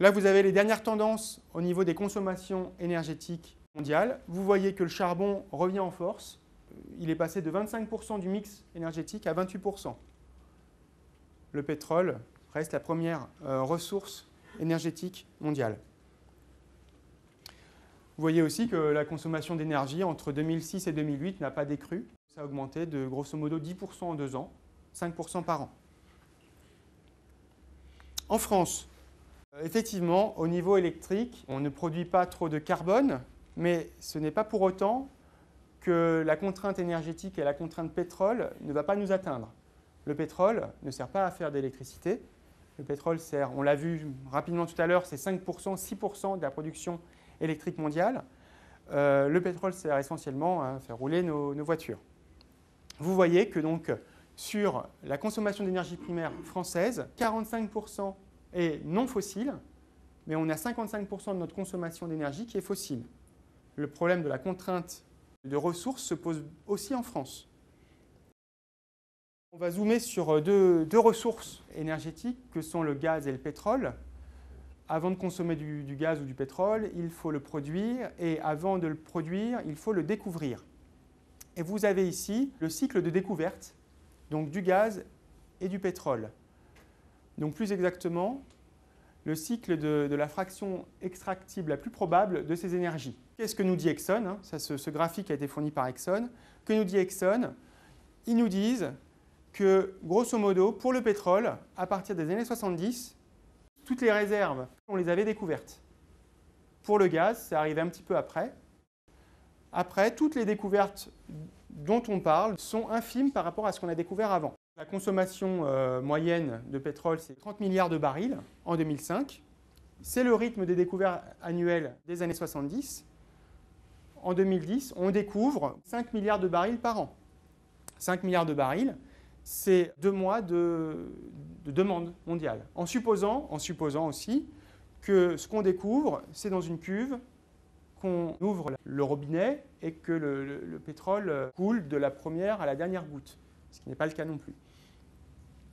Là, vous avez les dernières tendances au niveau des consommations énergétiques mondiales. Vous voyez que le charbon revient en force. Il est passé de 25% du mix énergétique à 28%. Le pétrole reste la première ressource énergétique mondiale. Vous voyez aussi que la consommation d'énergie entre 2006 et 2008 n'a pas décru. Ça a augmenté de grosso modo 10% en 2 ans, 5% par an. En France, effectivement, au niveau électrique, on ne produit pas trop de carbone, mais ce n'est pas pour autant que la contrainte énergétique et la contrainte pétrole ne va pas nous atteindre. Le pétrole ne sert pas à faire d'électricité. Le pétrole sert, on l'a vu rapidement tout à l'heure, c'est 5%, 6% de la production électrique mondiale. Le pétrole sert essentiellement à faire rouler nos voitures. Vous voyez que donc sur la consommation d'énergie primaire française, 45% est non fossile, mais on a 55% de notre consommation d'énergie qui est fossile. Le problème de la contrainte de ressources se pose aussi en France. On va zoomer sur deux ressources énergétiques que sont le gaz et le pétrole. Avant de consommer du gaz ou du pétrole, il faut le produire et avant de le produire, il faut le découvrir. Et vous avez ici le cycle de découverte, donc du gaz et du pétrole. Donc plus exactement, le cycle de la fraction extractible la plus probable de ces énergies. Qu'est-ce que nous dit Exxon? Ce graphique a été fourni par Exxon. Que nous dit Exxon? Ils nous disent que, grosso modo, pour le pétrole, à partir des années 70, toutes les réserves, on les avait découvertes. Pour le gaz, ça arrivait un petit peu après. Après, toutes les découvertes dont on parle sont infimes par rapport à ce qu'on a découvert avant. La consommation moyenne de pétrole, c'est 30 milliards de barils en 2005. C'est le rythme des découvertes annuelles des années 70. En 2010, on découvre 5 milliards de barils par an. 5 milliards de barils, c'est 2 mois de demande mondiale. En supposant aussi que ce qu'on découvre, c'est dans une cuve, qu'on ouvre le robinet et que le pétrole coule de la première à la dernière goutte, ce qui n'est pas le cas non plus.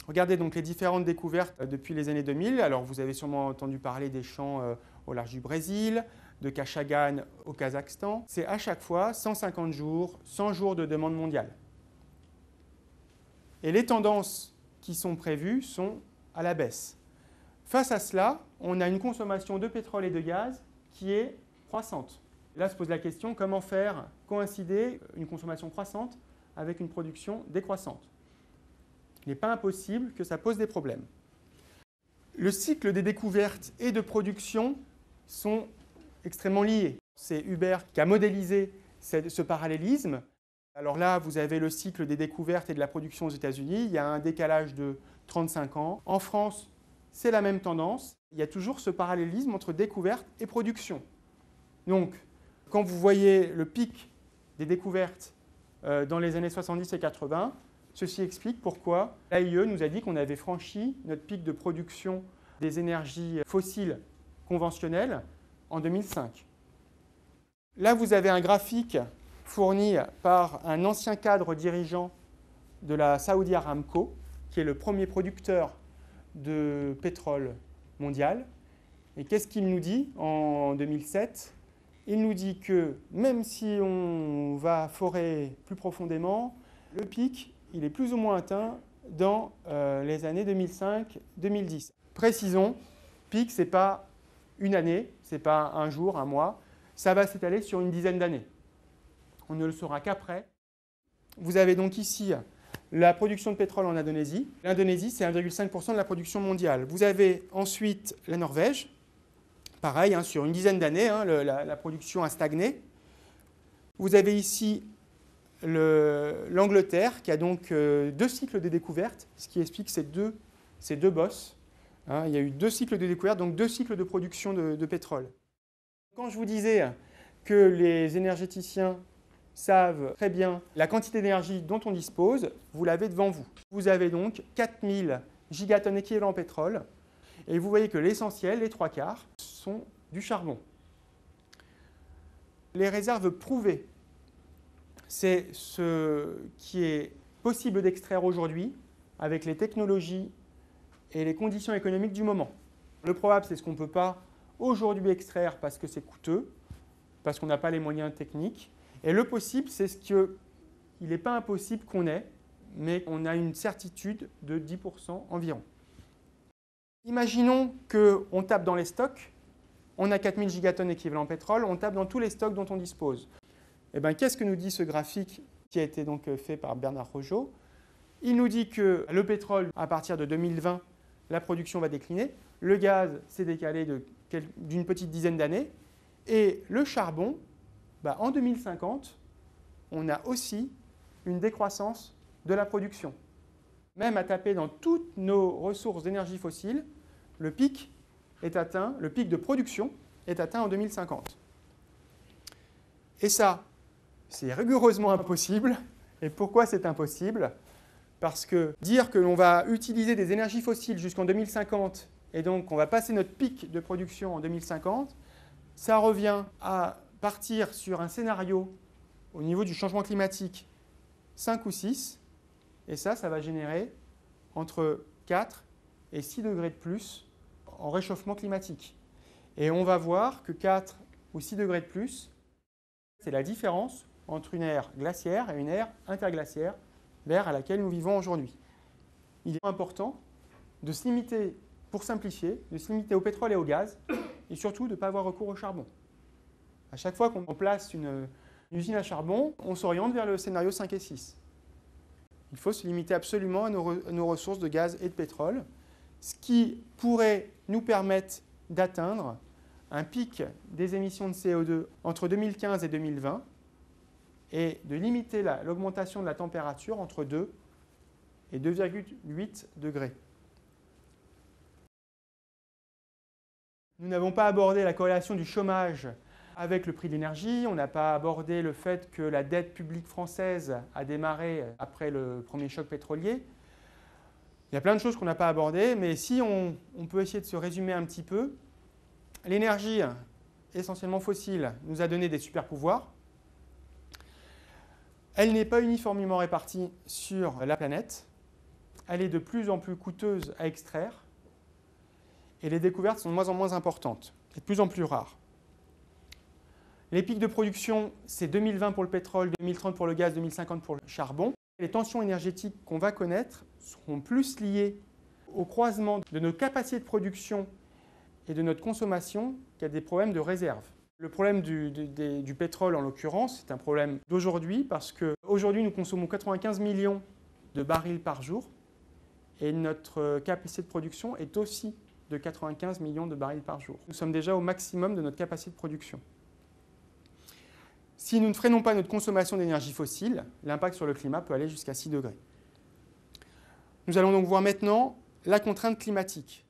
Regardez donc les différentes découvertes depuis les années 2000. Alors vous avez sûrement entendu parler des champs au large du Brésil, de Kashagan au Kazakhstan. C'est à chaque fois 150 jours, 100 jours de demande mondiale. Et les tendances qui sont prévues sont à la baisse. Face à cela, on a une consommation de pétrole et de gaz qui est croissante. Là se pose la question, comment faire coïncider une consommation croissante avec une production décroissante? Il n'est pas impossible que ça pose des problèmes. Le cycle des découvertes et de production sont extrêmement liés. C'est Hubert qui a modélisé ce parallélisme. Alors là, vous avez le cycle des découvertes et de la production aux États-Unis. Il y a un décalage de 35 ans. En France, c'est la même tendance. Il y a toujours ce parallélisme entre découverte et production. Donc, quand vous voyez le pic des découvertes dans les années 70 et 80, ceci explique pourquoi l'AIE nous a dit qu'on avait franchi notre pic de production des énergies fossiles conventionnelles en 2005. Là, vous avez un graphique fourni par un ancien cadre dirigeant de la Saudi Aramco, qui est le premier producteur de pétrole mondial. Et qu'est-ce qu'il nous dit en 2007? Il nous dit que même si on va forer plus profondément, le pic, il est plus ou moins atteint dans les années 2005-2010. Précisons, pic, ce n'est pas une année, ce n'est pas un jour, un mois, ça va s'étaler sur une dizaine d'années. On ne le saura qu'après. Vous avez donc ici la production de pétrole en Indonésie. L'Indonésie, c'est 1,5% de la production mondiale. Vous avez ensuite la Norvège. Pareil, sur une dizaine d'années, la production a stagné. Vous avez ici l'Angleterre, qui a donc 2 cycles de découverte, ce qui explique ces deux bosses. Il y a eu 2 cycles de découverte, donc 2 cycles de production de pétrole. Quand je vous disais que les énergéticiens savent très bien la quantité d'énergie dont on dispose, vous l'avez devant vous. Vous avez donc 4000 gigatonnes équivalent pétrole, et vous voyez que l'essentiel, les 3/4, sont du charbon. Les réserves prouvées, c'est ce qui est possible d'extraire aujourd'hui avec les technologies et les conditions économiques du moment. Le probable, c'est ce qu'on ne peut pas aujourd'hui extraire parce que c'est coûteux, parce qu'on n'a pas les moyens techniques. Et le possible, c'est ce qu'il n'est pas impossible qu'on ait, mais on a une certitude de 10% environ. Imaginons qu'on tape dans les stocks, on a 4000 gigatonnes équivalent pétrole, on tape dans tous les stocks dont on dispose. Eh bien, qu'est-ce que nous dit ce graphique qui a été donc fait par Bernard Rogeot? Il nous dit que le pétrole, à partir de 2020, la production va décliner, le gaz s'est décalé d'une petite dizaine d'années, et le charbon, en 2050, on a aussi une décroissance de la production. Même à taper dans toutes nos ressources d'énergie fossile, le pic de production est atteint en 2050. Et ça, c'est rigoureusement impossible. Et pourquoi c'est impossible? Parce que dire que l'on va utiliser des énergies fossiles jusqu'en 2050 et donc on va passer notre pic de production en 2050, ça revient à partir sur un scénario au niveau du changement climatique 5 ou 6, et ça va générer entre 4 et 6 degrés de plus en réchauffement climatique. Et on va voir que 4 ou 6 degrés de plus, c'est la différence entre une ère glaciaire et une ère interglaciaire, l'ère à laquelle nous vivons aujourd'hui. Il est important de se limiter, pour simplifier, de se limiter au pétrole et au gaz, et surtout de ne pas avoir recours au charbon. À chaque fois qu'on place une usine à charbon, on s'oriente vers le scénario 5 et 6. Il faut se limiter absolument à nos ressources de gaz et de pétrole, ce qui pourrait nous permettre d'atteindre un pic des émissions de CO2 entre 2015 et 2020 et de limiter l'augmentation de la température entre 2 et 2,8 degrés. Nous n'avons pas abordé la corrélation du chômage avec le prix de l'énergie, on n'a pas abordé le fait que la dette publique française a démarré après le premier choc pétrolier. Il y a plein de choses qu'on n'a pas abordées, mais si on peut essayer de se résumer un petit peu, l'énergie, essentiellement fossile, nous a donné des super pouvoirs. Elle n'est pas uniformément répartie sur la planète. Elle est de plus en plus coûteuse à extraire. Et les découvertes sont de moins en moins importantes et de plus en plus rares. Les pics de production, c'est 2020 pour le pétrole, 2030 pour le gaz, 2050 pour le charbon. Les tensions énergétiques qu'on va connaître seront plus liées au croisement de nos capacités de production et de notre consommation qu'à des problèmes de réserve. Le problème du pétrole, en l'occurrence, c'est un problème d'aujourd'hui parce qu'aujourd'hui, nous consommons 95 millions de barils par jour et notre capacité de production est aussi de 95 millions de barils par jour. Nous sommes déjà au maximum de notre capacité de production. Si nous ne freinons pas notre consommation d'énergie fossile, l'impact sur le climat peut aller jusqu'à 6 degrés. Nous allons donc voir maintenant la contrainte climatique.